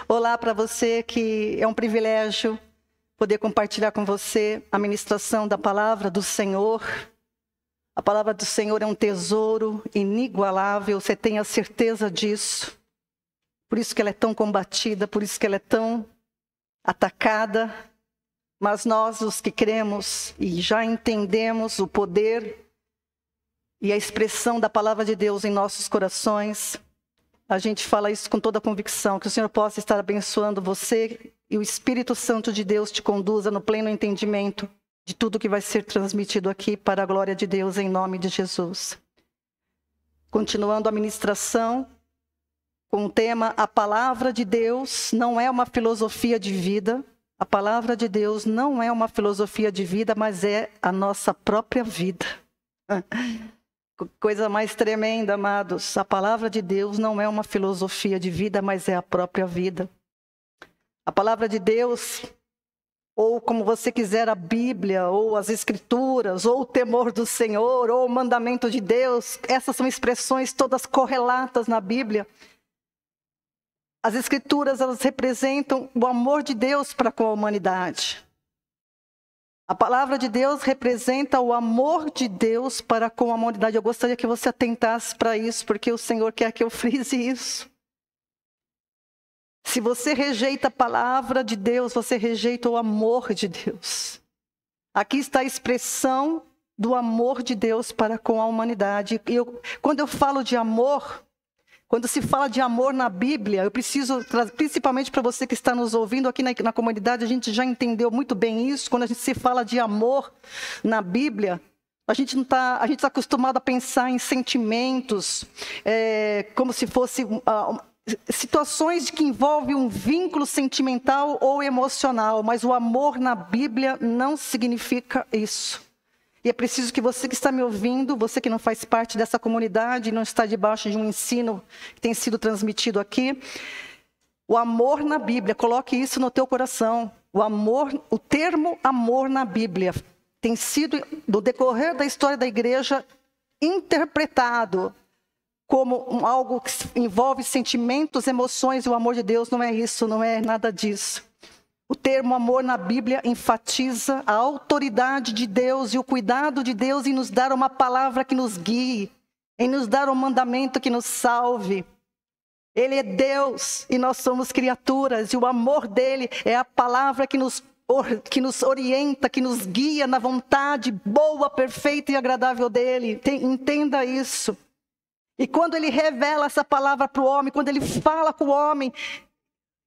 Olá para você, que é um privilégio poder compartilhar com você a ministração da palavra do Senhor. A palavra do Senhor é um tesouro inigualável, você tem a certeza disso. Por isso que ela é tão combatida, por isso que ela é tão atacada. Mas nós, os que cremos e já entendemos o poder e a expressão da palavra de Deus em nossos corações, a gente fala isso com toda a convicção, que o Senhor possa estar abençoando você e o Espírito Santo de Deus te conduza no pleno entendimento de tudo que vai ser transmitido aqui para a glória de Deus, em nome de Jesus. Continuando a ministração com o tema A Palavra de Deus não é uma filosofia de vida. A palavra de Deus não é uma filosofia de vida, mas é a nossa própria vida. Coisa mais tremenda, amados. A palavra de Deus não é uma filosofia de vida, mas é a própria vida. A palavra de Deus, ou como você quiser, a Bíblia, ou as Escrituras, ou o temor do Senhor, ou o mandamento de Deus, essas são expressões todas correlatas na Bíblia. As Escrituras, elas representam o amor de Deus para com a humanidade. A palavra de Deus representa o amor de Deus para com a humanidade. Eu gostaria que você atentasse para isso, porque o Senhor quer que eu frise isso. Se você rejeita a palavra de Deus, você rejeita o amor de Deus. Aqui está a expressão do amor de Deus para com a humanidade. Quando eu falo de amor, quando se fala de amor na Bíblia, eu preciso, principalmente para você que está nos ouvindo aqui na comunidade, a gente já entendeu muito bem isso. Quando a gente se fala de amor na Bíblia, a gente está acostumado a pensar em sentimentos, como se fosse situações que envolvem um vínculo sentimental ou emocional, mas o amor na Bíblia não significa isso. E é preciso que você que está me ouvindo, você que não faz parte dessa comunidade, não está debaixo de um ensino que tem sido transmitido aqui, o amor na Bíblia, coloque isso no teu coração. O termo amor na Bíblia tem sido, no decorrer da história da igreja, interpretado como algo que envolve sentimentos, emoções, e o amor de Deus não é isso, não é nada disso. O termo amor na Bíblia enfatiza a autoridade de Deus e o cuidado de Deus em nos dar uma palavra que nos guie, em nos dar um mandamento que nos salve. Ele é Deus e nós somos criaturas, e o amor dele é a palavra que nos orienta, que nos guia na vontade boa, perfeita e agradável dele. Entenda isso. E quando ele revela essa palavra para o homem, quando ele fala com o homem,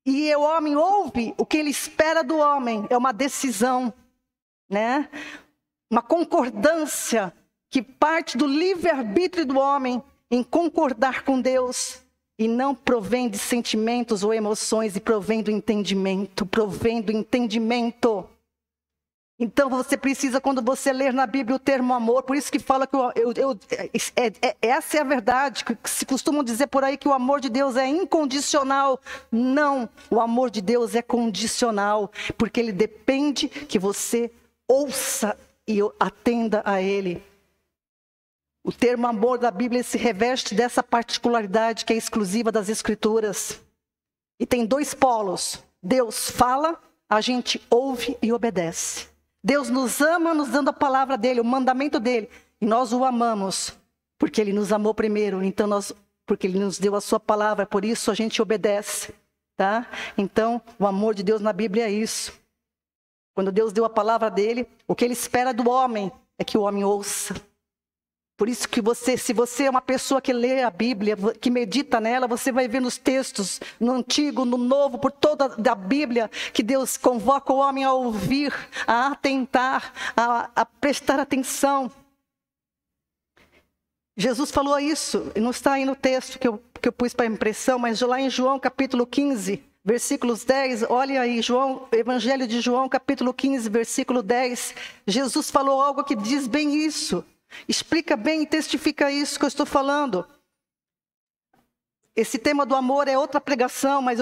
e o homem ouve, o que ele espera do homem é uma decisão, né? Uma concordância que parte do livre-arbítrio do homem em concordar com Deus, e não provém de sentimentos ou emoções, e provém do entendimento, Então você precisa, quando você ler na Bíblia o termo amor, por isso que fala que essa é a verdade, que se costumam dizer por aí que o amor de Deus é incondicional. Não, o amor de Deus é condicional, porque ele depende que você ouça e atenda a ele. O termo amor da Bíblia se reveste dessa particularidade que é exclusiva das Escrituras. E tem dois polos: Deus fala, a gente ouve e obedece. Deus nos ama, nos dando a palavra dele, o mandamento dele. E nós o amamos, porque ele nos amou primeiro. Então porque ele nos deu a sua palavra, por isso a gente obedece. Tá? Então, o amor de Deus na Bíblia é isso. Quando Deus deu a palavra dele, o que ele espera do homem é que o homem ouça. Por isso que se você é uma pessoa que lê a Bíblia, que medita nela, você vai ver nos textos, no Antigo, no Novo, por toda a Bíblia, que Deus convoca o homem a ouvir, a atentar, a prestar atenção. Jesus falou isso, não está aí no texto que eu pus para impressão, mas lá em João capítulo 15, versículos 10, olha aí, Evangelho de João capítulo 15, versículo 10, Jesus falou algo que diz bem isso. Explica bem e testifica isso que eu estou falando. Esse tema do amor é outra pregação, mas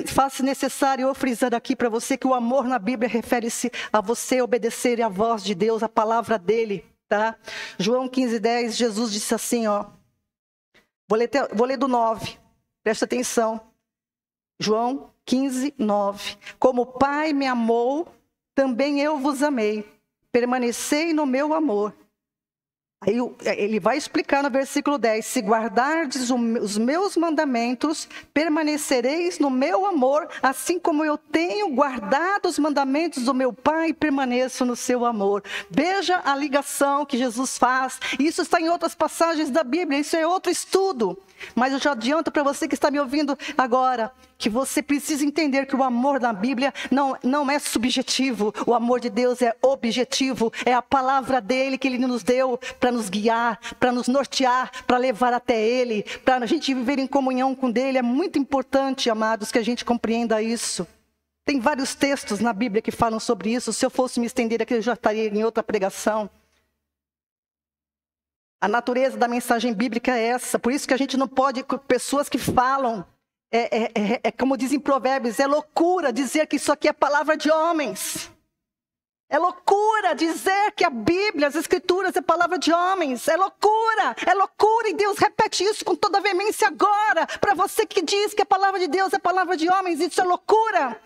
faço necessário eu frisar aqui para você que o amor na Bíblia refere-se a você obedecer à voz de Deus, à palavra dele, tá? João 15:10, Jesus disse assim, Vou ler do 9, presta atenção. João 15, 9. Como o Pai me amou, também eu vos amei. Permanecei no meu amor. Aí ele vai explicar no versículo 10. Se guardardes os meus mandamentos, permanecereis no meu amor, assim como eu tenho guardado os mandamentos do meu Pai e permaneço no seu amor. Veja a ligação que Jesus faz. Isso está em outras passagens da Bíblia, isso é outro estudo. Mas eu já adianto para você que está me ouvindo agora, que você precisa entender que o amor na Bíblia não é subjetivo. O amor de Deus é objetivo. É a palavra dele que ele nos deu para nos guiar, para nos nortear, para levar até ele, para a gente viver em comunhão com ele. É muito importante, amados, que a gente compreenda isso. Tem vários textos na Bíblia que falam sobre isso. Se eu fosse me estender aqui, eu já estaria em outra pregação. A natureza da mensagem bíblica é essa. Por isso que a gente não pode, pessoas que falam, como dizem Provérbios, é loucura dizer que isso aqui é palavra de homens. É loucura dizer que a Bíblia, as Escrituras, é palavra de homens. É loucura, e Deus repete isso com toda veemência agora. Para você que diz que a palavra de Deus é palavra de homens, isso é loucura.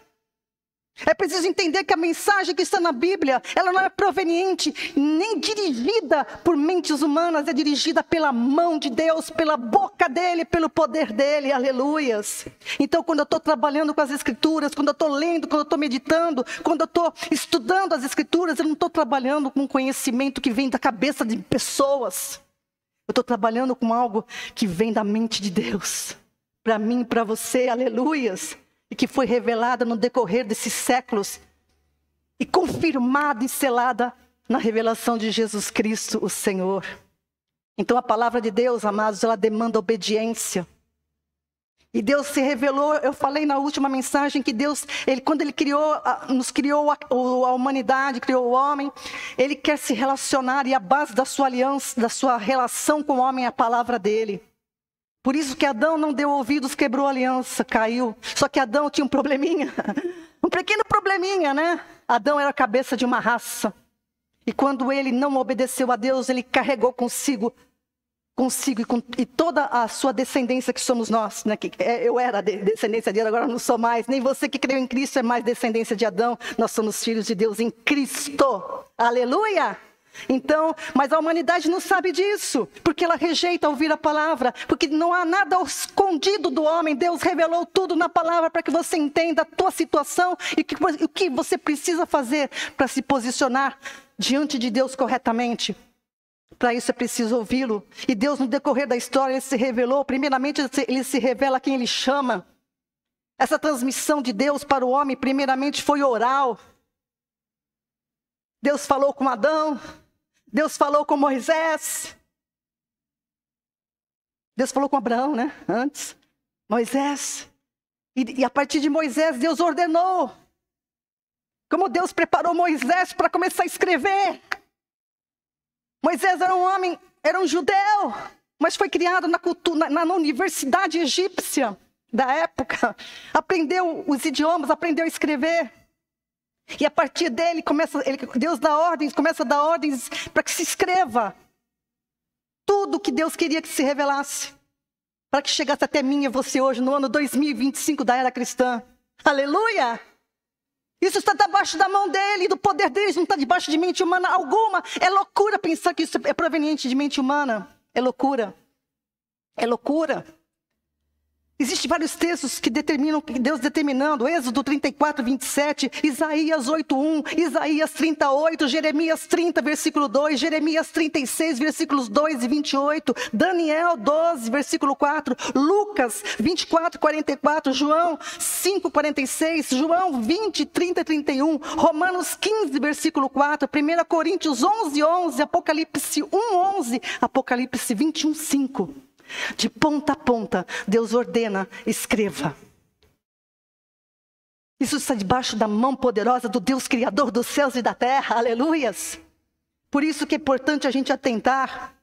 É preciso entender que a mensagem que está na Bíblia, ela não é proveniente, nem dirigida por mentes humanas, é dirigida pela mão de Deus, pela boca dele, pelo poder dele, aleluias. Então, quando eu estou trabalhando com as Escrituras, quando eu estou lendo, quando eu estou meditando, quando eu estou estudando as Escrituras, eu não estou trabalhando com conhecimento que vem da cabeça de pessoas. Eu estou trabalhando com algo que vem da mente de Deus, para mim, para você, aleluias. E que foi revelada no decorrer desses séculos e confirmada e selada na revelação de Jesus Cristo, o Senhor. Então a palavra de Deus, amados, ela demanda obediência. E Deus se revelou, eu falei na última mensagem que Deus, quando Ele nos criou a humanidade, criou o homem, Ele quer se relacionar e a base da sua aliança, da sua relação com o homem é a palavra dEle. Por isso que Adão não deu ouvidos, quebrou a aliança, caiu. Só que Adão tinha um probleminha, um pequeno probleminha, né? Adão era a cabeça de uma raça. E quando ele não obedeceu a Deus, ele carregou consigo e toda a sua descendência que somos nós, né? Eu era descendência dele, agora não sou mais. Nem você que creu em Cristo é mais descendência de Adão. Nós somos filhos de Deus em Cristo. Aleluia! Então, mas a humanidade não sabe disso, porque ela rejeita ouvir a palavra, porque não há nada escondido do homem. Deus revelou tudo na palavra para que você entenda a tua situação e o que você precisa fazer para se posicionar diante de Deus corretamente. Para isso é preciso ouvi-lo. E Deus, no decorrer da história, Ele se revelou. Primeiramente, Ele se revela quem Ele chama. Essa transmissão de Deus para o homem, primeiramente, foi oral. Deus falou com Adão, Deus falou com Moisés, Deus falou com Abraão, né? Antes, Moisés. E a partir de Moisés, Deus ordenou. Como Deus preparou Moisés para começar a escrever. Moisés era um homem, era um judeu, mas foi criado na universidade egípcia da época. Aprendeu os idiomas, aprendeu a escrever. E a partir dele, Deus dá ordens, começa a dar ordens para que se escreva tudo que Deus queria que se revelasse. Para que chegasse até mim e você hoje, no ano 2025 da era cristã. Aleluia! Isso está debaixo da mão dele, do poder dele, não está debaixo de mente humana alguma. É loucura pensar que isso é proveniente de mente humana. É loucura. É loucura. Existem vários textos que determinam, Deus determinando, Êxodo 34, 27, Isaías 8, 1, Isaías 38, Jeremias 30, versículo 2, Jeremias 36, versículos 2 e 28, Daniel 12, versículo 4, Lucas 24, 44, João 5, 46, João 20, 30 e 31, Romanos 15, versículo 4, 1 Coríntios 11, 11, Apocalipse 1, 11, Apocalipse 21, 5. De ponta a ponta, Deus ordena, escreva. Isso está debaixo da mão poderosa do Deus Criador dos céus e da terra, aleluias. Por isso que é importante a gente atentar,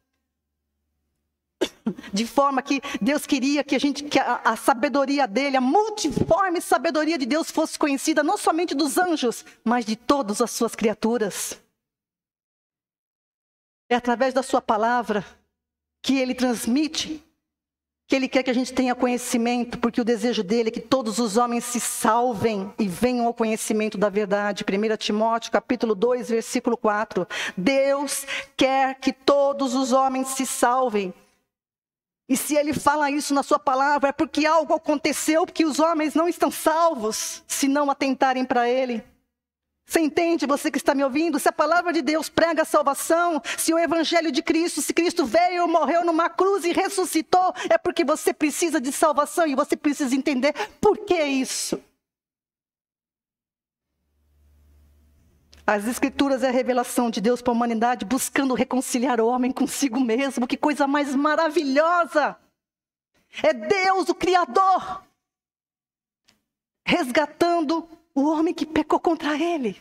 de forma que Deus queria que a sabedoria dele, a multiforme sabedoria de Deus fosse conhecida não somente dos anjos, mas de todas as suas criaturas. É através da sua palavra que ele transmite que Ele quer que a gente tenha conhecimento, porque o desejo dele é que todos os homens se salvem e venham ao conhecimento da verdade. 1 Timóteo, capítulo 2, versículo 4. Deus quer que todos os homens se salvem. E se Ele fala isso na sua palavra, é porque algo aconteceu, porque os homens não estão salvos, se não atentarem para Ele. Você entende, você que está me ouvindo? Se a palavra de Deus prega a salvação, se o evangelho de Cristo, se Cristo veio, morreu numa cruz e ressuscitou, é porque você precisa de salvação e você precisa entender por que isso. As Escrituras é a revelação de Deus para a humanidade, buscando reconciliar o homem consigo mesmo. Que coisa mais maravilhosa! É Deus, o Criador, resgatando o homem que pecou contra Ele,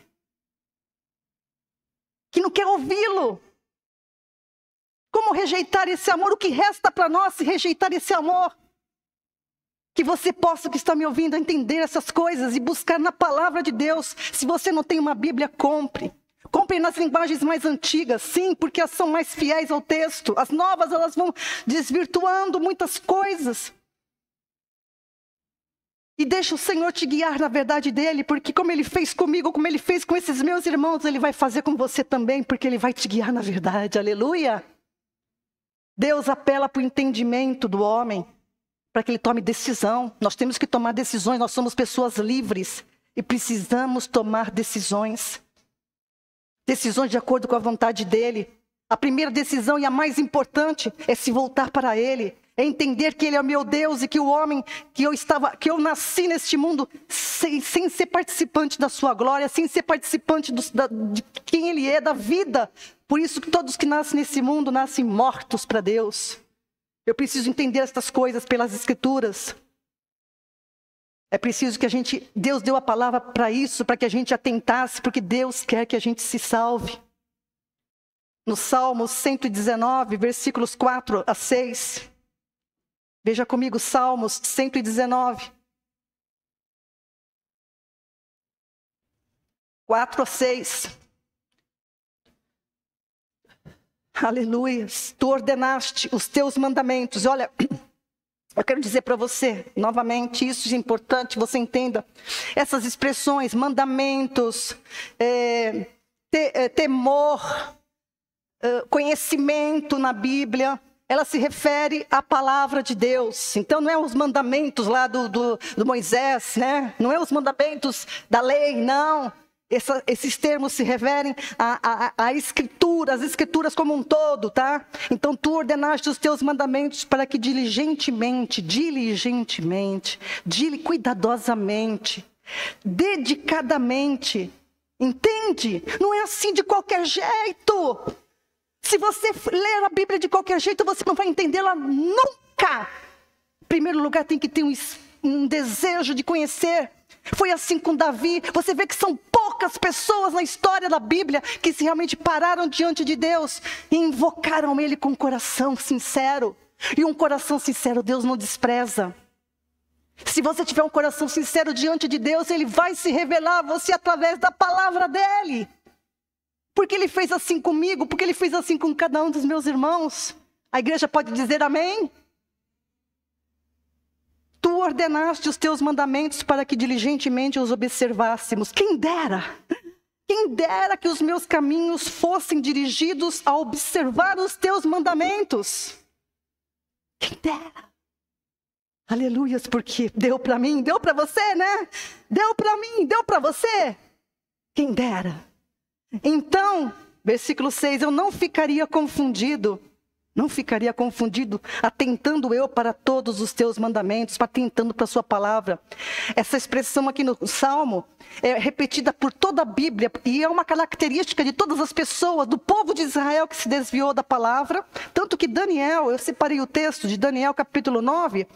que não quer ouvi-lo. Como rejeitar esse amor? O que resta para nós se rejeitar esse amor? Que você possa, que está me ouvindo, entender essas coisas e buscar na palavra de Deus. Se você não tem uma Bíblia, compre. Compre nas linguagens mais antigas, sim, porque elas são mais fiéis ao texto. As novas, elas vão desvirtuando muitas coisas. E deixa o Senhor te guiar na verdade dEle, porque como Ele fez comigo, como Ele fez com esses meus irmãos, Ele vai fazer com você também, porque Ele vai te guiar na verdade, aleluia. Deus apela para o entendimento do homem, para que ele tome decisão. Nós temos que tomar decisões, nós somos pessoas livres, e precisamos tomar decisões. Decisões de acordo com a vontade dEle. A primeira decisão e a mais importante é se voltar para Ele. É entender que Ele é o meu Deus e que o homem, que eu nasci neste mundo sem ser participante da sua glória, sem ser participante de quem Ele é, da vida. Por isso que todos que nascem nesse mundo nascem mortos para Deus. Eu preciso entender estas coisas pelas Escrituras. É preciso que Deus deu a palavra para isso, para que a gente atentasse, porque Deus quer que a gente se salve. No Salmo 119, versículos 4 a 6. Veja comigo, Salmos 119. 4 a 6. Aleluias. Tu ordenaste os teus mandamentos. Olha, eu quero dizer para você, novamente, isso é importante, você entenda. Essas expressões, mandamentos, temor, conhecimento na Bíblia, ela se refere à palavra de Deus. Então não é os mandamentos lá do Moisés, né? Não é os mandamentos da lei, não. Esses termos se referem à Escritura, as Escrituras como um todo, tá? Então tu ordenaste os teus mandamentos para que diligentemente, cuidadosamente, dedicadamente, entende? Não é assim de qualquer jeito. Se você ler a Bíblia de qualquer jeito, você não vai entendê-la nunca. Em primeiro lugar, tem que ter um desejo de conhecer. Foi assim com Davi. Você vê que são poucas pessoas na história da Bíblia que realmente pararam diante de Deus e invocaram Ele com um coração sincero. E um coração sincero Deus não despreza. Se você tiver um coração sincero diante de Deus, Ele vai se revelar a você através da palavra dEle. Porque Ele fez assim comigo, porque Ele fez assim com cada um dos meus irmãos. A igreja pode dizer amém? Tu ordenaste os teus mandamentos para que diligentemente os observássemos. Quem dera que os meus caminhos fossem dirigidos a observar os teus mandamentos. Quem dera. Aleluias, porque deu para mim, deu para você, né? Deu para mim, deu para você. Quem dera. Então, versículo 6, eu não ficaria confundido, atentando eu para todos os teus mandamentos, atentando para a sua palavra. Essa expressão aqui no Salmo é repetida por toda a Bíblia e é uma característica de todas as pessoas, do povo de Israel que se desviou da palavra, tanto que Daniel, eu separei o texto de Daniel capítulo 9,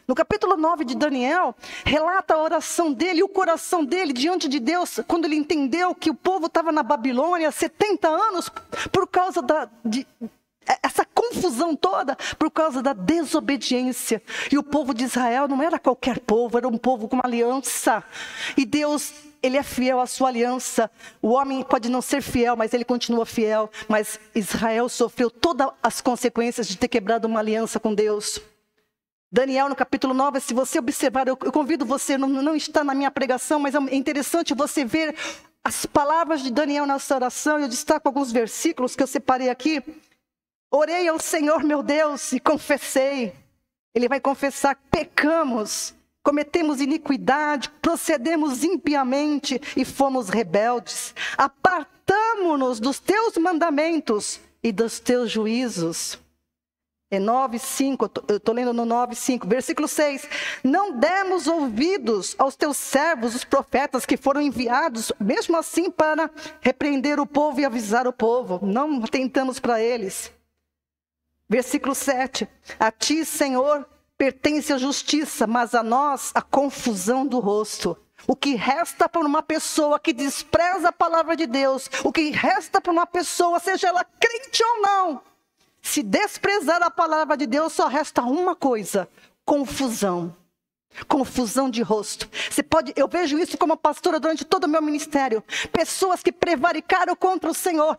no capítulo 9 de Daniel, relata a oração dele, o coração dele diante de Deus, quando ele entendeu que o povo estava na Babilônia há 70 anos, por causa essa confusão toda, por causa da desobediência. E o povo de Israel não era qualquer povo, era um povo com uma aliança. E Deus, Ele é fiel à sua aliança. O homem pode não ser fiel, mas ele continua fiel. Mas Israel sofreu todas as consequências de ter quebrado uma aliança com Deus. Daniel, no capítulo 9, se você observar, eu convido você, não está na minha pregação, mas é interessante você ver as palavras de Daniel nessa oração. Eu destaco alguns versículos que eu separei aqui. Orei ao Senhor meu Deus e confessei. Ele vai confessar: pecamos, cometemos iniquidade, procedemos impiamente e fomos rebeldes. Apartamo-nos dos teus mandamentos e dos teus juízos. É 9:5, eu estou lendo no 9:5, versículo 6. Não demos ouvidos aos teus servos, os profetas, que foram enviados, mesmo assim para repreender o povo e avisar o povo. Não atentamos para eles. Versículo 7. A ti, Senhor, pertence a justiça, mas a nós a confusão do rosto. O que resta para uma pessoa que despreza a palavra de Deus, o que resta para uma pessoa, seja ela crente ou não, se desprezar a palavra de Deus, só resta uma coisa: confusão. Confusão de rosto. Eu vejo isso como pastora durante todo o meu ministério. Pessoas que prevaricaram contra o Senhor,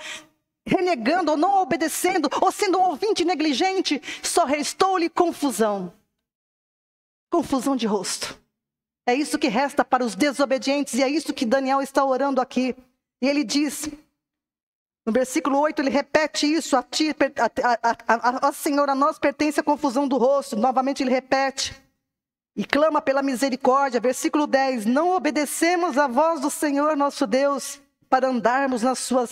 renegando ou não obedecendo, ou sendo um ouvinte negligente, só restou-lhe confusão. Confusão de rosto. É isso que resta para os desobedientes, e é isso que Daniel está orando aqui. E ele diz, no versículo 8, ele repete isso: a ti, Senhor, a nós pertence a confusão do rosto. Novamente ele repete e clama pela misericórdia. Versículo 10, não obedecemos à voz do Senhor nosso Deus para andarmos na sua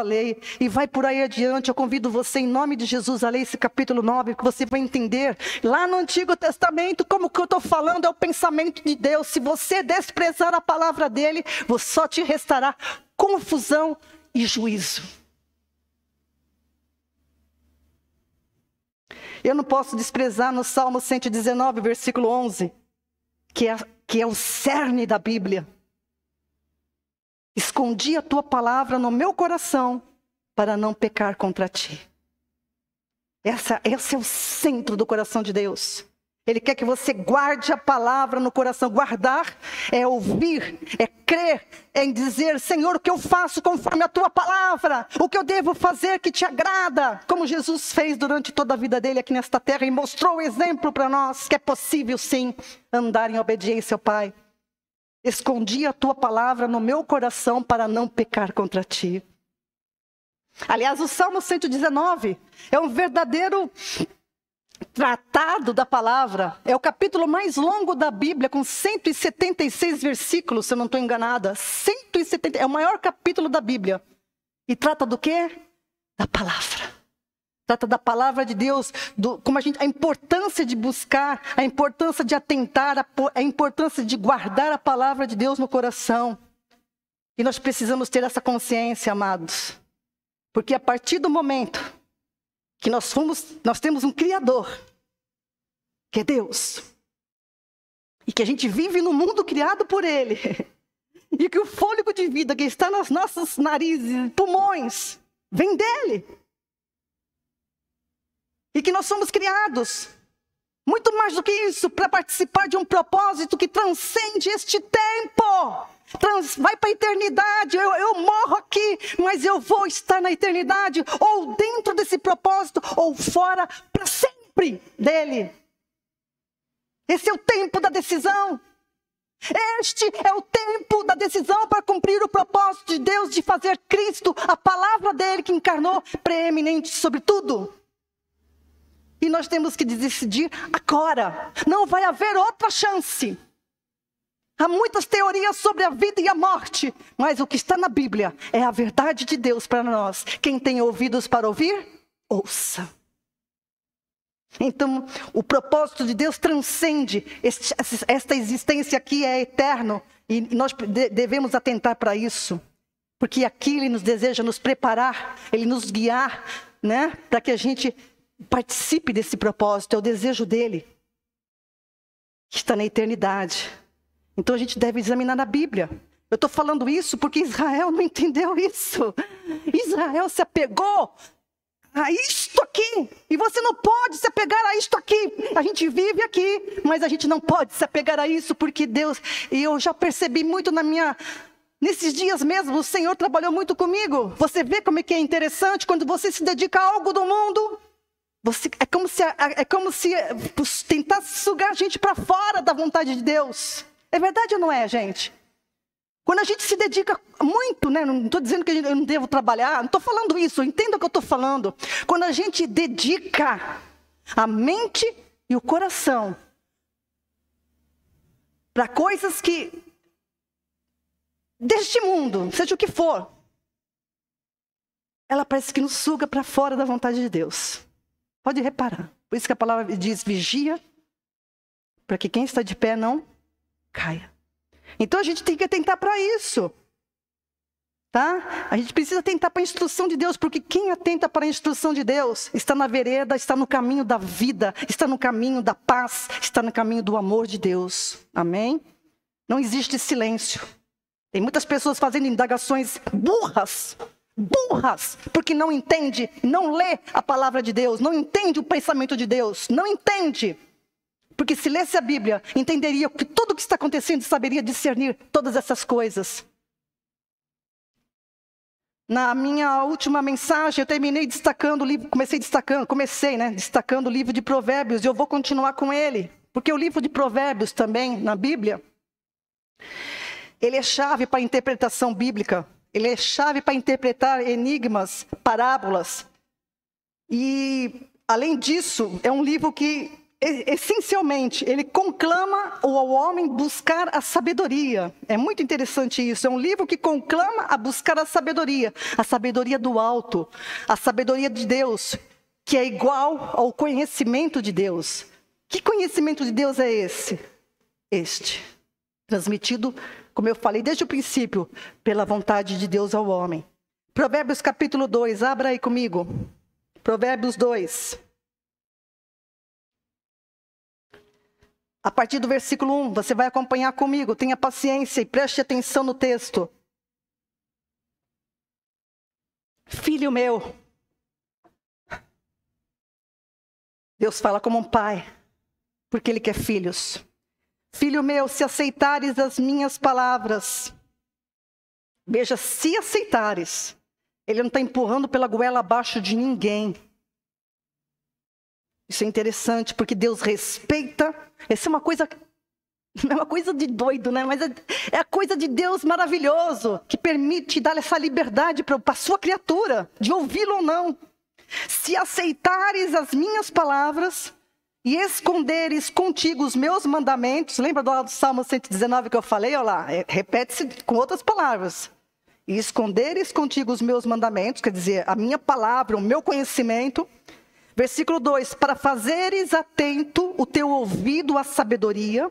lei. E vai por aí adiante. Eu convido você, em nome de Jesus, a ler esse capítulo 9, que você vai entender. Lá no Antigo Testamento, como que eu estou falando, é o pensamento de Deus. Se você desprezar a palavra dele, só te restará confusão e juízo. Eu não posso desprezar no Salmo 119, versículo 11, que é o cerne da Bíblia. Escondi a tua palavra no meu coração para não pecar contra ti. Esse é o centro do coração de Deus. Ele quer que você guarde a palavra no coração. Guardar é ouvir, é crer, é dizer: Senhor, o que eu faço conforme a tua palavra? O que eu devo fazer que te agrada? Como Jesus fez durante toda a vida dele aqui nesta terra e mostrou o exemplo para nós que é possível sim andar em obediência ao Pai. Escondi a tua palavra no meu coração para não pecar contra ti. Aliás, o Salmo 119 é um verdadeiro tratado da palavra. É o capítulo mais longo da Bíblia, com 176 versículos, se eu não estou enganada. 170, é o maior capítulo da Bíblia. E trata do quê? Da palavra. Trata da palavra de Deus, a importância de buscar, a importância de atentar, a importância de guardar a palavra de Deus no coração. E nós precisamos ter essa consciência, amados. Porque a partir do momento que nós temos um Criador, que é Deus, e que a gente vive no mundo criado por Ele, e que o fôlego de vida que está nos nossos narizes, pulmões, vem dEle. E que nós somos criados, muito mais do que isso, para participar de um propósito que transcende este tempo. Vai para a eternidade. Eu morro aqui, mas eu vou estar na eternidade, ou dentro desse propósito, ou fora, para sempre dele. Esse é o tempo da decisão. Este é o tempo da decisão para cumprir o propósito de Deus de fazer Cristo, a palavra dele que encarnou, preeminente sobre tudo. E nós temos que decidir agora. Não vai haver outra chance. Há muitas teorias sobre a vida e a morte, mas o que está na Bíblia é a verdade de Deus para nós. Quem tem ouvidos para ouvir, ouça. Então, o propósito de Deus transcende. Esta existência aqui é eterno e nós devemos atentar para isso. Porque aqui Ele nos deseja nos preparar, Ele nos guiar, né, para que a gente participe desse propósito. É o desejo dele, que está na eternidade. Então a gente deve examinar a Bíblia. Eu estou falando isso porque Israel não entendeu isso. Israel se apegou a isto aqui. E você não pode se apegar a isto aqui. A gente vive aqui, mas a gente não pode se apegar a isso, porque Deus... E eu já percebi muito nesses dias mesmo, o Senhor trabalhou muito comigo. Você vê como é que é interessante quando você se dedica a algo do mundo. É como se tentasse sugar a gente para fora da vontade de Deus. É verdade ou não é, gente? Quando a gente se dedica muito, né? Não estou dizendo que eu não devo trabalhar, não estou falando isso, entenda o que eu estou falando. Quando a gente dedica a mente e o coração para coisas que, deste mundo, seja o que for, ela parece que nos suga para fora da vontade de Deus. Pode reparar. Por isso que a palavra diz vigia, para que quem está de pé não caia. Então a gente tem que atentar para isso. Tá? A gente precisa atentar para a instrução de Deus, porque quem atenta para a instrução de Deus está na vereda, está no caminho da vida, está no caminho da paz, está no caminho do amor de Deus. Amém? Não existe silêncio. Tem muitas pessoas fazendo indagações burras, porque não entende, não lê a palavra de Deus, não entende o pensamento de Deus, não entende. Porque se lesse a Bíblia, entenderia que tudo o que está acontecendo, saberia discernir todas essas coisas. Na minha última mensagem, eu terminei destacando o livro, destacando o livro de Provérbios, e eu vou continuar com ele, porque o livro de Provérbios também, na Bíblia, ele é chave para a interpretação bíblica, ele é chave para interpretar enigmas, parábolas, e, além disso, é um livro que, essencialmente, ele conclama ao homem buscar a sabedoria. É muito interessante isso. É um livro que conclama a buscar a sabedoria do alto, a sabedoria de Deus, que é igual ao conhecimento de Deus. Que conhecimento de Deus é esse? Transmitido, como eu falei desde o princípio, pela vontade de Deus ao homem. Provérbios capítulo 2, abra aí comigo. Provérbios 2. A partir do versículo 1, você vai acompanhar comigo. Tenha paciência e preste atenção no texto. Filho meu. Deus fala como um pai, porque Ele quer filhos. Filho meu, se aceitares as minhas palavras. Veja, se aceitares. Ele não está empurrando pela goela abaixo de ninguém. Isso é interessante, porque Deus respeita. Essa é uma coisa, não é uma coisa de doido, né? Mas é a coisa de Deus maravilhoso, que permite dar essa liberdade para a sua criatura, de ouvi-lo ou não. Se aceitares as minhas palavras e esconderes contigo os meus mandamentos, lembra do Salmo 119 que eu falei? Olha lá, repete-se com outras palavras. E esconderes contigo os meus mandamentos, quer dizer, a minha palavra, o meu conhecimento. Versículo 2, para fazeres atento o teu ouvido à sabedoria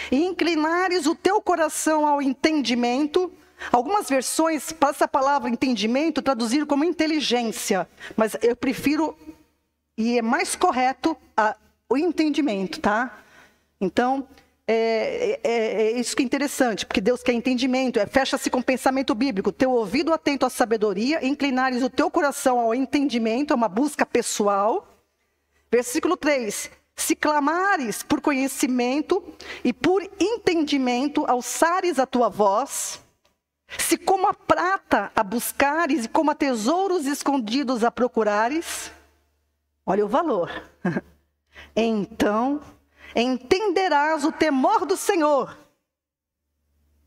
e inclinares o teu coração ao entendimento. Algumas versões passam a palavra entendimento traduzir como inteligência, mas eu prefiro, e é mais correto, o entendimento, tá? Então, isso que é interessante, porque Deus quer entendimento, fecha-se com o pensamento bíblico, teu ouvido atento à sabedoria, inclinares o teu coração ao entendimento, é uma busca pessoal. Versículo 3, se clamares por conhecimento e por entendimento, alçares a tua voz, se como a prata a buscares e como a tesouros escondidos a procurares, olha o valor, então entenderás o temor do Senhor.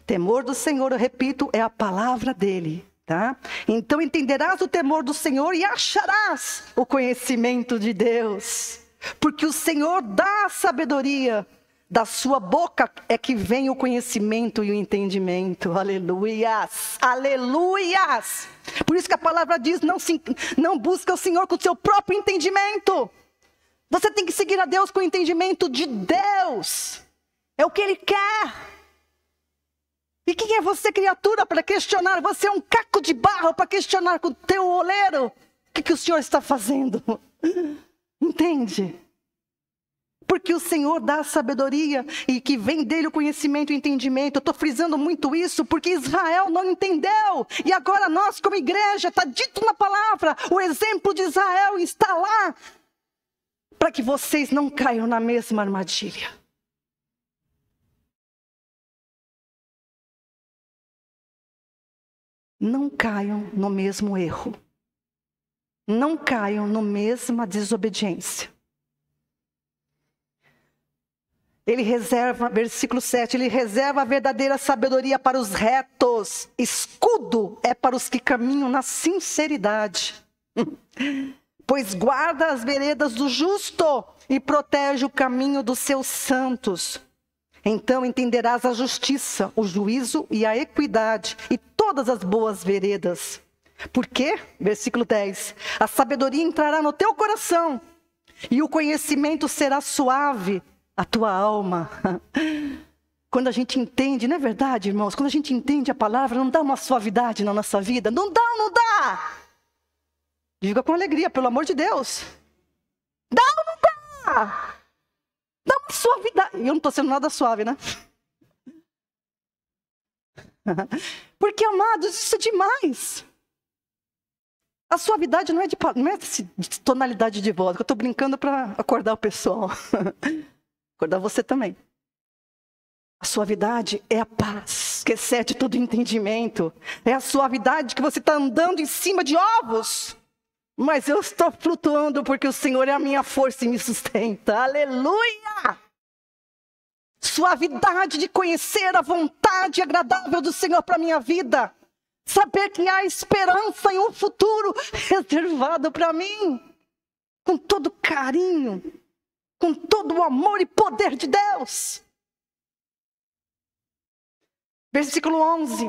Temor do Senhor, eu repito, é a palavra dele, tá? Então entenderás o temor do Senhor e acharás o conhecimento de Deus. Porque o Senhor dá a sabedoria, da sua boca é que vem o conhecimento e o entendimento. Aleluias, aleluias. Por isso que a palavra diz, não busca o Senhor com o seu próprio entendimento. Você tem que seguir a Deus com o entendimento de Deus. É o que Ele quer. E quem é você, criatura, para questionar? Você é um caco de barro para questionar com o teu oleiro. O que o Senhor está fazendo? Entende? Porque o Senhor dá a sabedoria e que vem dele o conhecimento e o entendimento. Eu estou frisando muito isso porque Israel não entendeu. E agora nós, como igreja, está dito na palavra, o exemplo de Israel está lá, para que vocês não caiam na mesma armadilha. Não caiam no mesmo erro. não caiam na mesma desobediência. Ele reserva, versículo 7, ele reserva a verdadeira sabedoria para os retos. Escudo é para os que caminham na sinceridade. Pois guarda as veredas do justo e protege o caminho dos seus santos. Então entenderás a justiça, o juízo e a equidade e todas as boas veredas. Por quê? Versículo 10. A sabedoria entrará no teu coração e o conhecimento será suave a tua alma. Quando a gente entende, não é verdade, irmãos? Quando a gente entende a palavra, não dá uma suavidade na nossa vida? Não dá, não dá! Diga com alegria, pelo amor de Deus. Dá ou não dá? Dá uma suavidade. Eu não estou sendo nada suave, né? Porque, amados, isso é demais. A suavidade não é de tonalidade de voz. Eu estou brincando para acordar o pessoal. Acordar você também. A suavidade é a paz, que excede todo entendimento. É a suavidade que você está andando em cima de ovos. Mas eu estou flutuando porque o Senhor é a minha força e me sustenta. Aleluia! Suavidade de conhecer a vontade agradável do Senhor para a minha vida. Saber que há esperança em um futuro reservado para mim. Com todo carinho. Com todo o amor e poder de Deus. Versículo 11.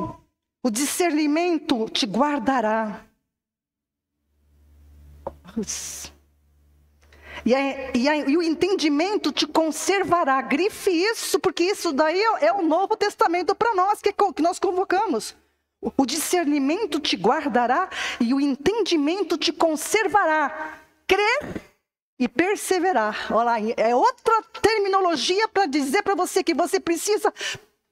O discernimento te guardará. E o entendimento te conservará. Grife isso, porque isso daí é o Novo Testamento para nós, que nós convocamos. O discernimento te guardará e o entendimento te conservará. Crer e perseverar. Olha lá, é outra terminologia para dizer para você que você precisa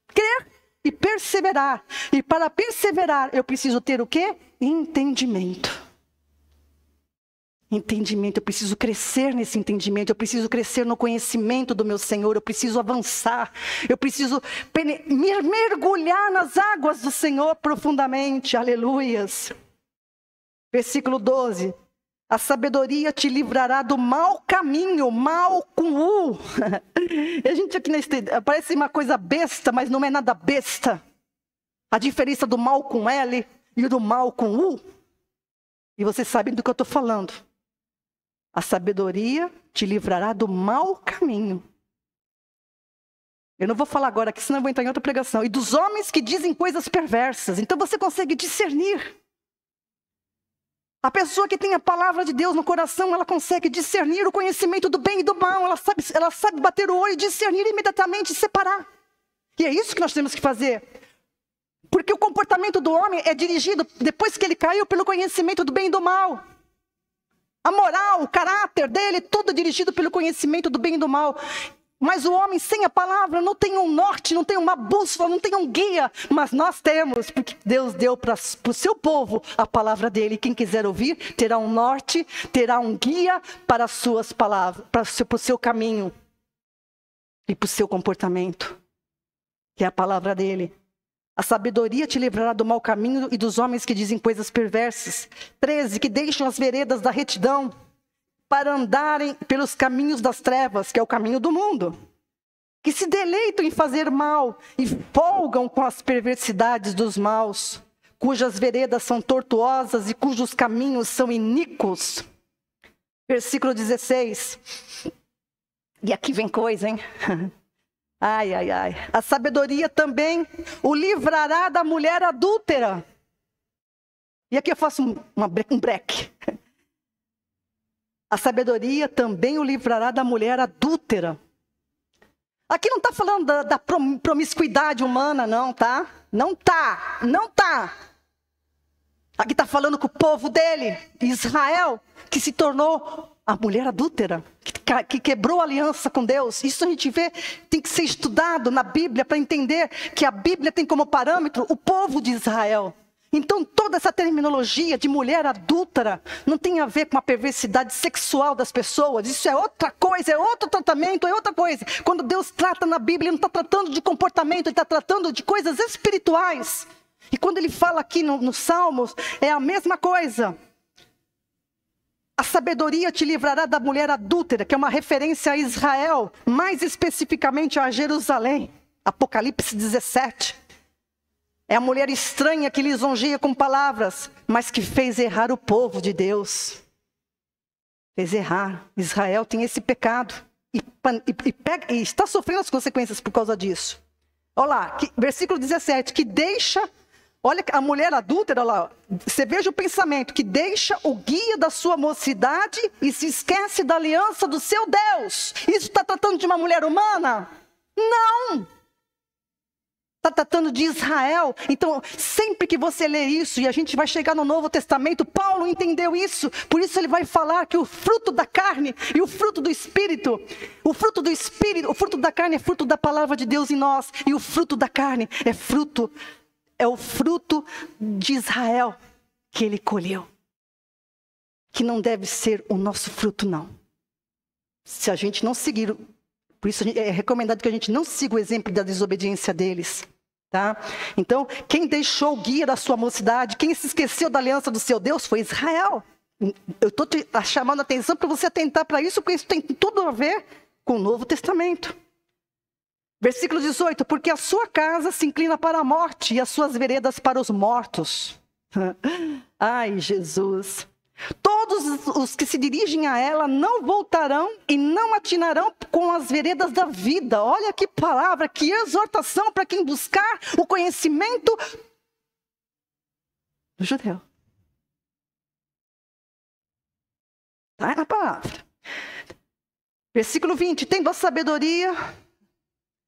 crer e perseverar. E para perseverar, eu preciso ter o quê? Entendimento. Entendimento, eu preciso crescer nesse entendimento, eu preciso crescer no conhecimento do meu Senhor, eu preciso avançar, eu preciso mergulhar nas águas do Senhor profundamente, aleluias. Versículo 12, a sabedoria te livrará do mau caminho, mal com U. A gente aqui parece uma coisa besta, mas não é nada besta. A diferença do mal com L e do mal com U. E vocês sabem do que eu estou falando. A sabedoria te livrará do mau caminho. Eu não vou falar agora aqui, senão eu vou entrar em outra pregação. E dos homens que dizem coisas perversas. Então você consegue discernir. A pessoa que tem a palavra de Deus no coração, ela consegue discernir o conhecimento do bem e do mal. Ela sabe bater o olho e discernir imediatamente e separar. E é isso que nós temos que fazer. Porque o comportamento do homem é dirigido, depois que ele caiu, pelo conhecimento do bem e do mal. A moral, o caráter dele, tudo dirigido pelo conhecimento do bem e do mal. Mas o homem sem a palavra não tem um norte, não tem uma bússola, não tem um guia. Mas nós temos, porque Deus deu para o seu povo a palavra dele. Quem quiser ouvir, terá um norte, terá um guia para as suas palavras, para o seu caminho e para o seu comportamento, que é a palavra dele. A sabedoria te livrará do mau caminho e dos homens que dizem coisas perversas. 13, que deixam as veredas da retidão para andarem pelos caminhos das trevas, que é o caminho do mundo. Que se deleitam em fazer mal e folgam com as perversidades dos maus, cujas veredas são tortuosas e cujos caminhos são iníquos. Versículo 16. E aqui vem coisa, hein? Ai, ai, ai. A sabedoria também o livrará da mulher adúltera. E aqui eu faço um break. A sabedoria também o livrará da mulher adúltera. Aqui não está falando da promiscuidade humana, não, tá? Não tá. Aqui está falando com o povo dele, Israel, que se tornou a mulher adúltera, que quebrou a aliança com Deus. Isso a gente vê, tem que ser estudado na Bíblia para entender que a Bíblia tem como parâmetro o povo de Israel. Então toda essa terminologia de mulher adúltera não tem a ver com a perversidade sexual das pessoas. Isso é outra coisa, é outro tratamento, é outra coisa. Quando Deus trata na Bíblia, Ele não está tratando de comportamento, Ele está tratando de coisas espirituais. E quando Ele fala aqui nos Salmos, é a mesma coisa. A sabedoria te livrará da mulher adúltera, que é uma referência a Israel, mais especificamente a Jerusalém. Apocalipse 17. É a mulher estranha que lisonjeia com palavras, mas que fez errar o povo de Deus. Fez errar. Israel tem esse pecado. E está sofrendo as consequências por causa disso. Olha lá, versículo 17, que deixa... Olha a mulher adúltera, olha lá, você veja o pensamento, que deixa o guia da sua mocidade e se esquece da aliança do seu Deus. Isso está tratando de uma mulher humana? Não! Está tratando de Israel. Então, sempre que você lê isso, e a gente vai chegar no Novo Testamento, Paulo entendeu isso. Por isso ele vai falar que o fruto da carne e o fruto do Espírito, o fruto da carne é fruto da palavra de Deus em nós. E o fruto da carne é o fruto de Israel que ele colheu. Que não deve ser o nosso fruto, não. Se a gente não seguir, por isso é recomendado que a gente não siga o exemplo da desobediência deles. Tá? Então, quem deixou o guia da sua mocidade, quem se esqueceu da aliança do seu Deus foi Israel. Eu estou te chamando a atenção para você atentar para isso, porque isso tem tudo a ver com o Novo Testamento. Versículo 18, porque a sua casa se inclina para a morte e as suas veredas para os mortos. Ai, Jesus. Todos os que se dirigem a ela não voltarão e não atinarão com as veredas da vida. Olha que palavra, que exortação para quem buscar o conhecimento do judeu. Está na palavra. Versículo 20, tendo a sabedoria,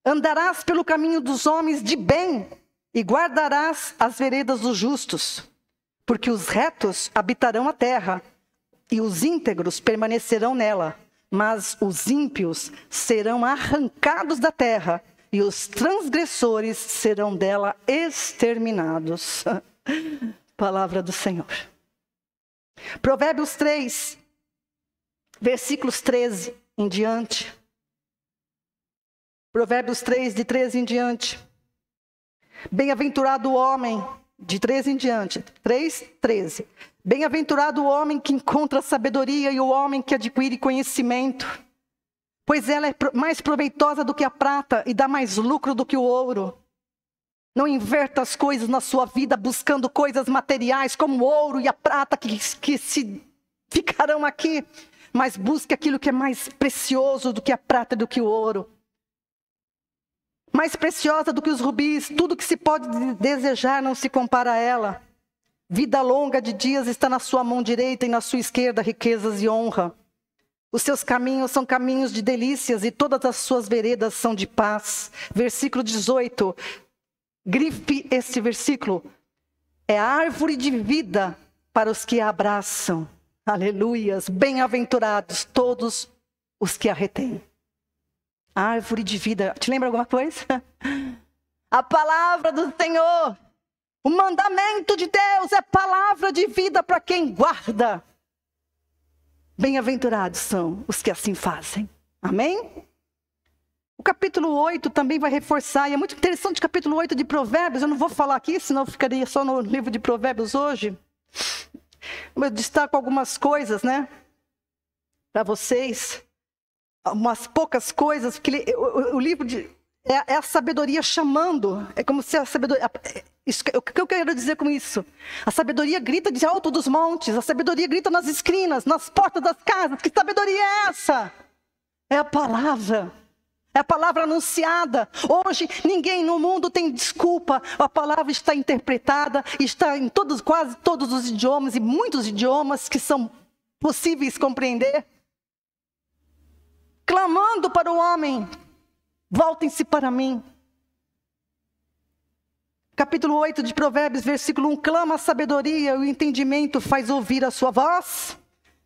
andarás pelo caminho dos homens de bem e guardarás as veredas dos justos. Porque os retos habitarão a terra, e os íntegros permanecerão nela. Mas os ímpios serão arrancados da terra, e os transgressores serão dela exterminados. Palavra do Senhor. Provérbios 3, versículos 13 em diante. Provérbios 3, de 13 em diante. Bem-aventurado o homem... De 13 em diante, 3:13. Bem-aventurado o homem que encontra sabedoria e o homem que adquire conhecimento, pois ela é mais proveitosa do que a prata e dá mais lucro do que o ouro. Não inverta as coisas na sua vida buscando coisas materiais como o ouro e a prata que se ficarão aqui, mas busque aquilo que é mais precioso do que a prata e do que o ouro. Mais preciosa do que os rubis, tudo que se pode desejar não se compara a ela. Vida longa de dias está na sua mão direita e na sua esquerda riquezas e honra. Os seus caminhos são caminhos de delícias e todas as suas veredas são de paz. Versículo 18, grife esse versículo. É a árvore de vida para os que a abraçam. Aleluias, bem-aventurados todos os que a retêm. Árvore de vida. Te lembra alguma coisa? A palavra do Senhor. O mandamento de Deus é palavra de vida para quem guarda. Bem-aventurados são os que assim fazem. Amém? O capítulo 8 também vai reforçar. E é muito interessante o capítulo 8 de Provérbios. Eu não vou falar aqui, senão eu ficaria só no livro de Provérbios hoje. Eu destaco algumas coisas, né? Para vocês. Umas poucas coisas, porque o livro é a sabedoria chamando. É como se a sabedoria... O que eu quero dizer com isso? A sabedoria grita de alto dos montes, a sabedoria grita nas esquinas, nas portas das casas. Que sabedoria é essa? É a palavra. É a palavra anunciada. Hoje ninguém no mundo tem desculpa. A palavra está interpretada, está em quase todos os idiomas e muitos idiomas que são possíveis compreender. Clamando para o homem, voltem-se para mim. Capítulo 8 de Provérbios, versículo 1. Clama a sabedoria, o entendimento faz ouvir a sua voz.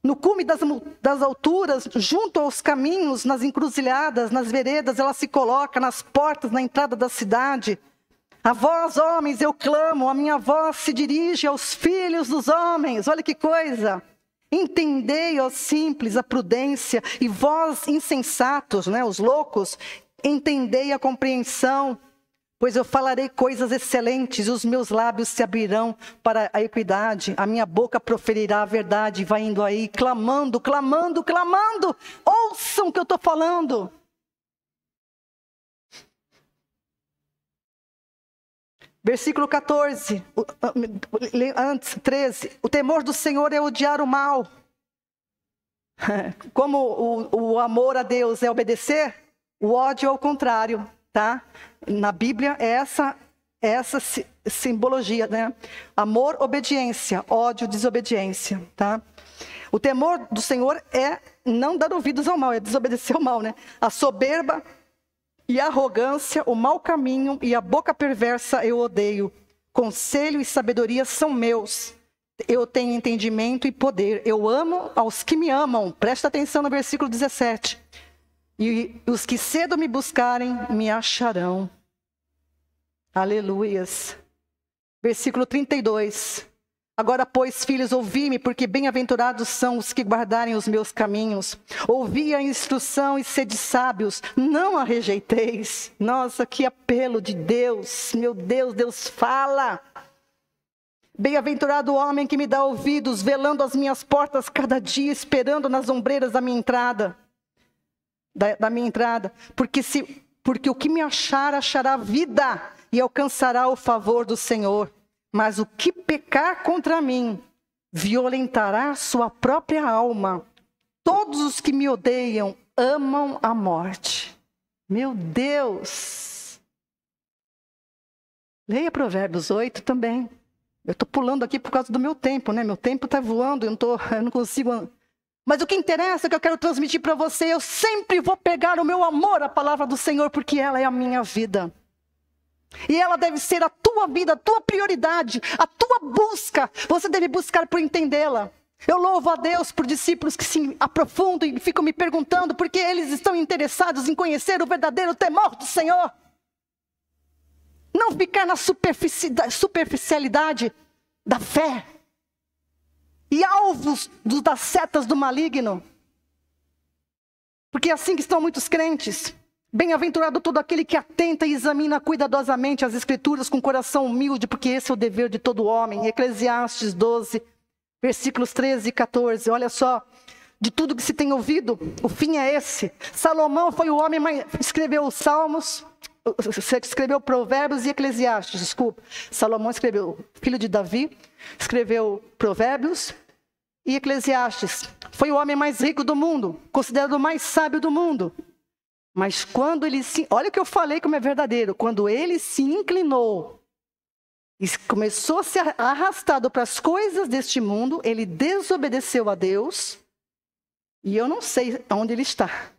No cume das alturas, junto aos caminhos, nas encruzilhadas, nas veredas, ela se coloca, nas portas, na entrada da cidade. A vós, homens, eu clamo, a minha voz se dirige aos filhos dos homens. Olha que coisa. Entendei, ó simples, a prudência, e vós insensatos, né, os loucos, entendei a compreensão, Pois eu falarei coisas excelentes, e os meus lábios se abrirão para a equidade. A minha boca proferirá a verdade. Vai indo aí, clamando, clamando, clamando. Ouçam o que eu estou falando. Versículo 14, antes, 13. O temor do Senhor é odiar o mal. Como o amor a Deus é obedecer, o ódio é o contrário, tá? Na Bíblia é essa simbologia, né? Amor, obediência, ódio, desobediência, tá? O temor do Senhor é não dar ouvidos ao mal, é desobedecer ao mal, né? A soberba e a arrogância, o mau caminho e a boca perversa eu odeio. Conselho e sabedoria são meus. Eu tenho entendimento e poder. Eu amo aos que me amam. Presta atenção no versículo 17. E os que cedo me buscarem, me acharão. Aleluias. Versículo 32. Agora, pois, filhos, ouvi-me, porque bem-aventurados são os que guardarem os meus caminhos. Ouvi a instrução e sede sábios, não a rejeiteis. Nossa, que apelo de Deus. Meu Deus, Deus fala. Bem-aventurado o homem que me dá ouvidos, velando as minhas portas cada dia, esperando nas ombreiras da minha entrada. Da minha entrada. Porque o que me achar, achará vida e alcançará o favor do Senhor. Mas o que pecar contra mim, violentará sua própria alma. Todos os que me odeiam amam a morte. Meu Deus! Leia Provérbios 8 também. Eu estou pulando aqui por causa do meu tempo, né? Meu tempo está voando, eu não consigo... Mas o que interessa, que eu quero transmitir para você, eu sempre vou pegar o meu amor à palavra do Senhor, porque ela é a minha vida. E ela deve ser a tua vida, a tua prioridade, a tua busca. Você deve buscar por entendê-la. Eu louvo a Deus por discípulos que se aprofundam e ficam me perguntando porque eles estão interessados em conhecer o verdadeiro temor do Senhor. Não ficar na superficialidade da fé e alvos das setas do maligno. Porque é assim que estão muitos crentes. Bem-aventurado todo aquele que atenta e examina cuidadosamente as Escrituras com coração humilde, porque esse é o dever de todo homem. Eclesiastes 12, versículos 13 e 14. Olha só, de tudo que se tem ouvido, o fim é esse. Salomão foi o homem mais... Escreveu os Salmos, escreveu Provérbios e Eclesiastes, desculpa. Salomão escreveu, filho de Davi, escreveu Provérbios e Eclesiastes. Foi o homem mais rico do mundo, considerado o mais sábio do mundo. Mas quando ele se... Olha o que eu falei como é verdadeiro. Quando ele se inclinou e começou a ser arrastado para as coisas deste mundo, ele desobedeceu a Deus. E eu não sei onde ele está.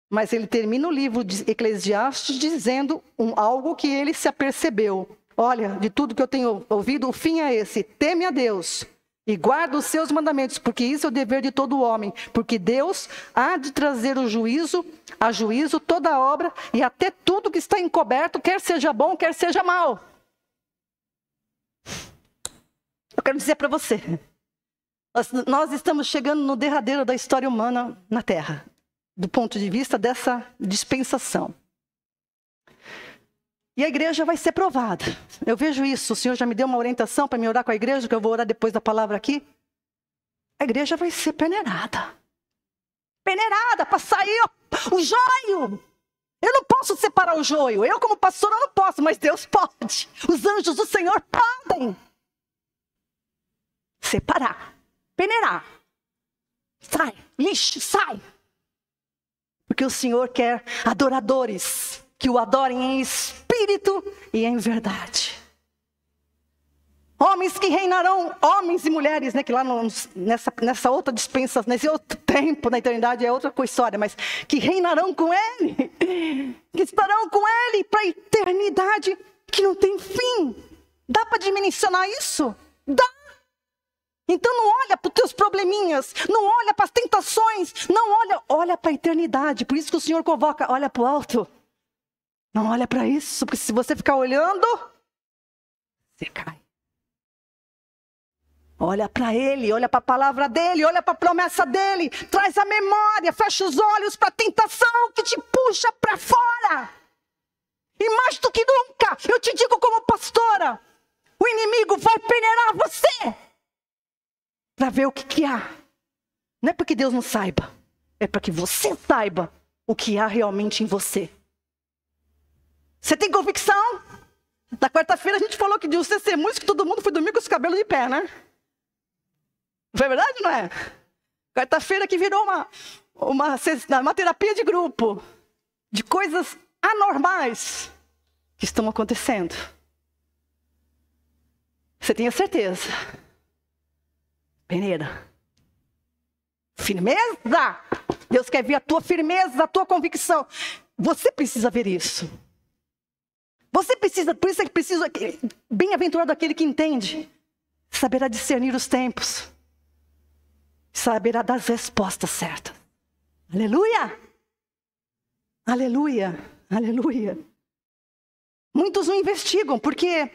Mas ele termina o livro de Eclesiastes dizendo algo que ele se apercebeu. Olha, de tudo que eu tenho ouvido, o fim é esse. Teme a Deus e guarda os seus mandamentos, porque isso é o dever de todo homem. Porque Deus há de trazer a juízo toda a obra e até tudo que está encoberto, quer seja bom, quer seja mal. Eu quero dizer para você, nós estamos chegando no derradeiro da história humana na Terra, do ponto de vista dessa dispensação. E a igreja vai ser provada. Eu vejo isso. O Senhor já me deu uma orientação para me orar com a igreja, que eu vou orar depois da palavra aqui. A igreja vai ser peneirada. Peneirada para sair o joio. Eu não posso separar o joio. Eu como pastor eu não posso, mas Deus pode. Os anjos do Senhor podem. Separar. Peneirar. Sai. Lixo, sai. Porque o Senhor quer adoradores que o adorem em espírito e em verdade. Homens que reinarão, homens e mulheres, né, que lá nessa outra dispensa, nesse outro tempo, na eternidade é outra história, mas que reinarão com Ele, que estarão com Ele para a eternidade, que não tem fim. Dá para dimensionar isso? Dá. Então não olha para os teus probleminhas, não olha para as tentações, não olha para a eternidade. Por isso que o Senhor convoca, olha para o alto. Não olha para isso, porque se você ficar olhando, você cai. Olha para Ele, olha para a palavra dEle, olha para a promessa dEle. Traz a memória, fecha os olhos para a tentação que te puxa para fora. E mais do que nunca, eu te digo como pastora, o inimigo vai peneirar você para ver o que há. Não é porque Deus não saiba, é para que você saiba o que há realmente em você. Você tem convicção? Na quarta-feira a gente falou que de os testemunhos que todo mundo foi dormir com os cabelos de pé, né? Não é verdade, não é? Quarta-feira que virou uma terapia de grupo, de coisas anormais que estão acontecendo. Você tenha certeza. Peneira. Firmeza. Deus quer ver a tua firmeza, a tua convicção. Você precisa ver isso. Você precisa, por isso é que precisa, bem-aventurado aquele que entende, saberá discernir os tempos, saberá das respostas certas. Aleluia! Aleluia! Aleluia! Muitos não investigam, porque,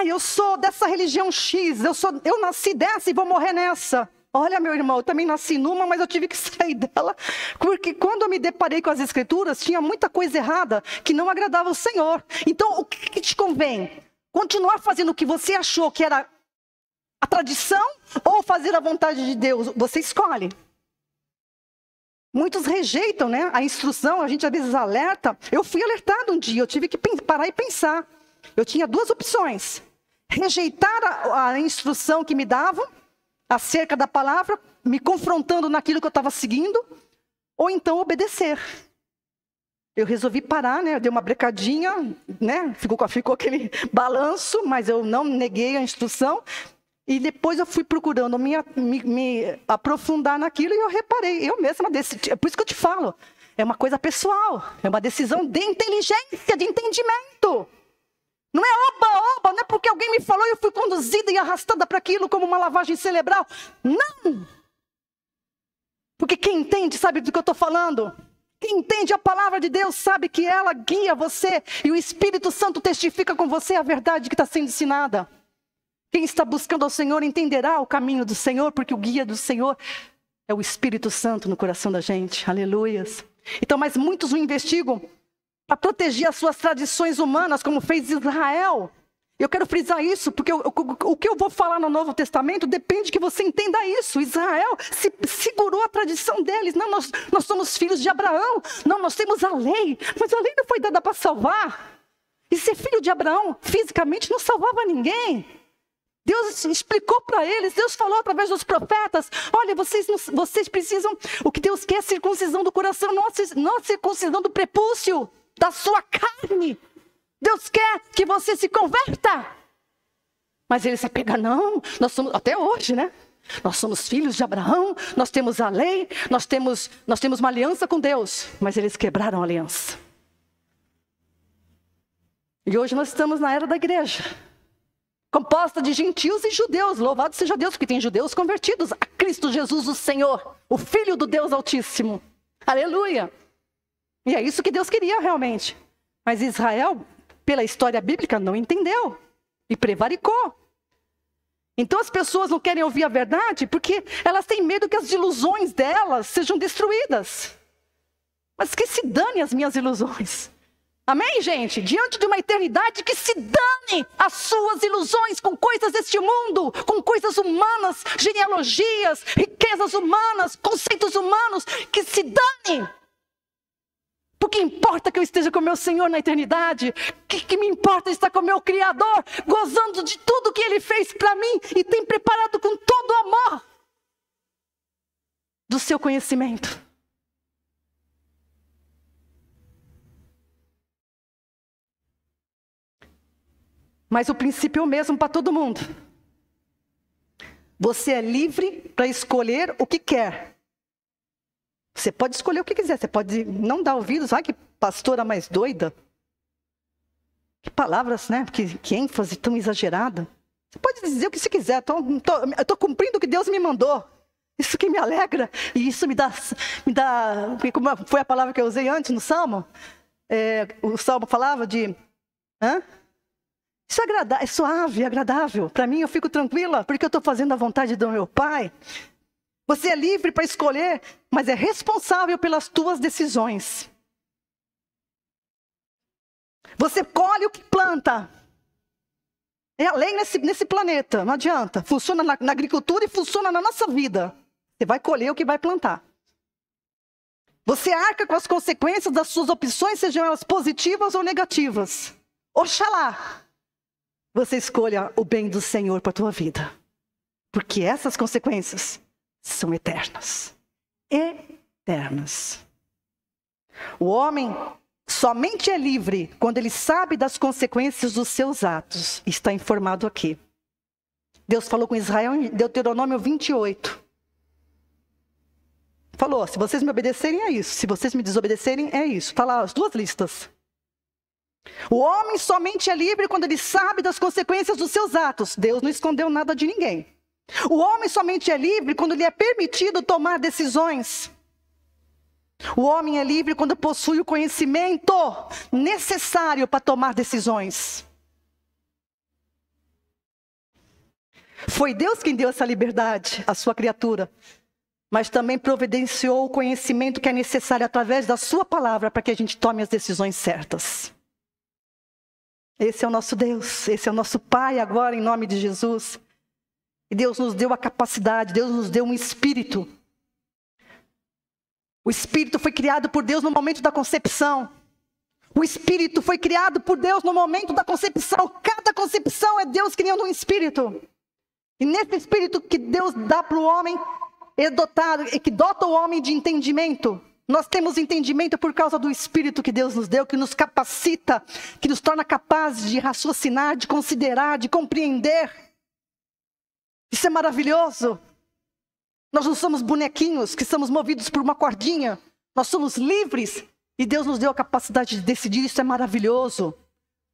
eu sou dessa religião X, eu nasci dessa e vou morrer nessa. Olha, meu irmão, eu também nasci numa, mas eu tive que sair dela, porque quando eu me deparei com as escrituras, tinha muita coisa errada que não agradava o Senhor. Então, o que te convém? Continuar fazendo o que você achou que era a tradição ou fazer a vontade de Deus? Você escolhe. Muitos rejeitam, né, a instrução, a gente às vezes alerta. Eu fui alertado um dia, eu tive que parar e pensar. Eu tinha duas opções. Rejeitar a instrução que me davam, acerca da palavra, me confrontando naquilo que eu estava seguindo, ou então obedecer. Eu resolvi parar, né? Eu dei uma brecadinha, né? Ficou aquele balanço, mas eu não neguei a instrução. E depois eu fui procurando me aprofundar naquilo e eu reparei. Eu mesma decidi. É por isso que eu te falo. É uma coisa pessoal. É uma decisão de inteligência, de entendimento. Não é oba-oba, não é porque alguém me falou e eu fui conduzida e arrastada para aquilo como uma lavagem cerebral. Não! Porque quem entende sabe do que eu estou falando. Quem entende a palavra de Deus sabe que ela guia você e o Espírito Santo testifica com você a verdade que está sendo ensinada. Quem está buscando ao Senhor entenderá o caminho do Senhor, porque o guia do Senhor é o Espírito Santo no coração da gente. Aleluias. Então, mas muitos o investigam para proteger as suas tradições humanas, como fez Israel. Eu quero frisar isso, porque o que eu vou falar no Novo Testamento depende que você entenda isso. Israel segurou a tradição deles. Não, nós somos filhos de Abraão. Não, nós temos a lei. Mas a lei não foi dada para salvar. E ser filho de Abraão, fisicamente, não salvava ninguém. Deus explicou para eles, Deus falou através dos profetas, olha, vocês precisam, o que Deus quer é circuncisão do coração, não a circuncisão do prepúcio, da sua carne. Deus quer que você se converta. Mas eles se apegam, não, nós somos, até hoje, né? Nós somos filhos de Abraão, nós temos a lei, nós temos uma aliança com Deus. Mas eles quebraram a aliança. E hoje nós estamos na era da igreja, composta de gentios e judeus. Louvado seja Deus, porque tem judeus convertidos a Cristo Jesus, o Senhor, o Filho do Deus Altíssimo. Aleluia! E é isso que Deus queria realmente. Mas Israel, pela história bíblica, não entendeu e prevaricou. Então as pessoas não querem ouvir a verdade porque elas têm medo que as ilusões delas sejam destruídas. Mas que se dane as minhas ilusões. Amém, gente? Diante de uma eternidade, que se dane as suas ilusões com coisas deste mundo, com coisas humanas, genealogias, riquezas humanas, conceitos humanos, que se dane. Porque importa que eu esteja com meu Senhor na eternidade, que me importa estar com meu Criador, gozando de tudo que Ele fez para mim e tem preparado com todo o amor do seu conhecimento. Mas o princípio é o mesmo para todo mundo. Você é livre para escolher o que quer. Você pode escolher o que quiser. Você pode não dar ouvidos. Ai, que pastora mais doida. Que palavras, né? Que ênfase tão exagerada. Você pode dizer o que você quiser. Eu estou cumprindo o que Deus me mandou. Isso que me alegra. E isso me dá... Como foi a palavra que eu usei antes no Salmo? O Salmo falava de... Isso é suave, agradável. Para mim, eu fico tranquila, porque eu estou fazendo a vontade do meu Pai. Você é livre para escolher, mas é responsável pelas tuas decisões. Você colhe o que planta. É a lei nesse planeta, não adianta. Funciona na agricultura e funciona na nossa vida. Você vai colher o que vai plantar. Você arca com as consequências das suas opções, sejam elas positivas ou negativas. Oxalá você escolha o bem do Senhor para a tua vida. Porque essas consequências são eternas. Eternas. O homem somente é livre quando ele sabe das consequências dos seus atos. Está informado aqui. Deus falou com Israel em Deuteronômio 28. Falou, se vocês me obedecerem é isso. Se vocês me desobedecerem é isso. Está lá as duas listas. O homem somente é livre quando ele sabe das consequências dos seus atos. Deus não escondeu nada de ninguém. O homem somente é livre quando lhe é permitido tomar decisões. O homem é livre quando possui o conhecimento necessário para tomar decisões. Foi Deus quem deu essa liberdade à sua criatura, mas também providenciou o conhecimento que é necessário através da sua palavra para que a gente tome as decisões certas. Esse é o nosso Deus, esse é o nosso Pai agora em nome de Jesus. E Deus nos deu a capacidade, Deus nos deu um espírito. O espírito foi criado por Deus no momento da concepção. O espírito foi criado por Deus no momento da concepção. Cada concepção é Deus criando um espírito. E nesse espírito que Deus dá para o homem, é dotado, e que dota o homem de entendimento. Nós temos entendimento por causa do espírito que Deus nos deu, que nos capacita, que nos torna capazes de raciocinar, de considerar, de compreender. Isso é maravilhoso. Nós não somos bonequinhos que somos movidos por uma cordinha. Nós somos livres e Deus nos deu a capacidade de decidir. Isso é maravilhoso.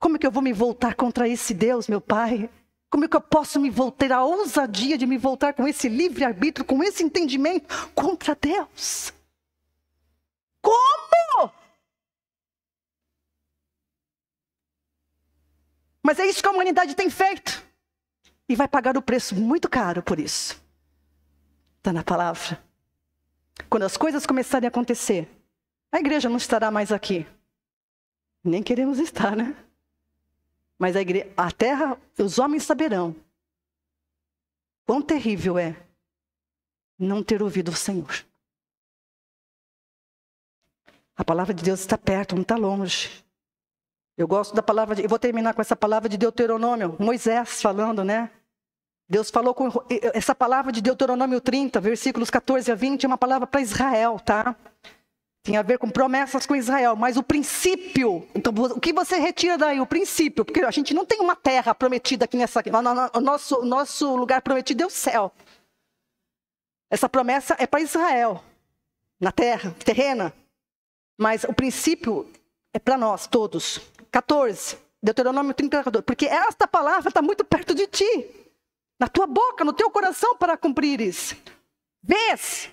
Como é que eu vou me voltar contra esse Deus, meu Pai? Como é que eu posso me voltar, a ousadia de me voltar com esse livre-arbítrio, com esse entendimento contra Deus? Como? Mas é isso que a humanidade tem feito. E vai pagar o preço muito caro por isso. Está na palavra. Quando as coisas começarem a acontecer, a igreja não estará mais aqui. Nem queremos estar, né? Mas a terra, os homens saberão quão terrível é não ter ouvido o Senhor. A palavra de Deus está perto, não está longe. Eu gosto da palavra, eu vou terminar com essa palavra de Deuteronômio, Moisés falando, né? Deus falou com essa palavra de Deuteronômio 30, versículos 14 a 20, é uma palavra para Israel, tá? Tem a ver com promessas com Israel, mas o princípio, então o que você retira daí? O princípio, porque a gente não tem uma terra prometida aqui nessa, o nosso lugar prometido é o céu. Essa promessa é para Israel, na terra, terrena, mas o princípio é para nós todos. 14, Deuteronômio 30, 14, porque esta palavra está muito perto de ti. Na tua boca, no teu coração para cumprires. Vês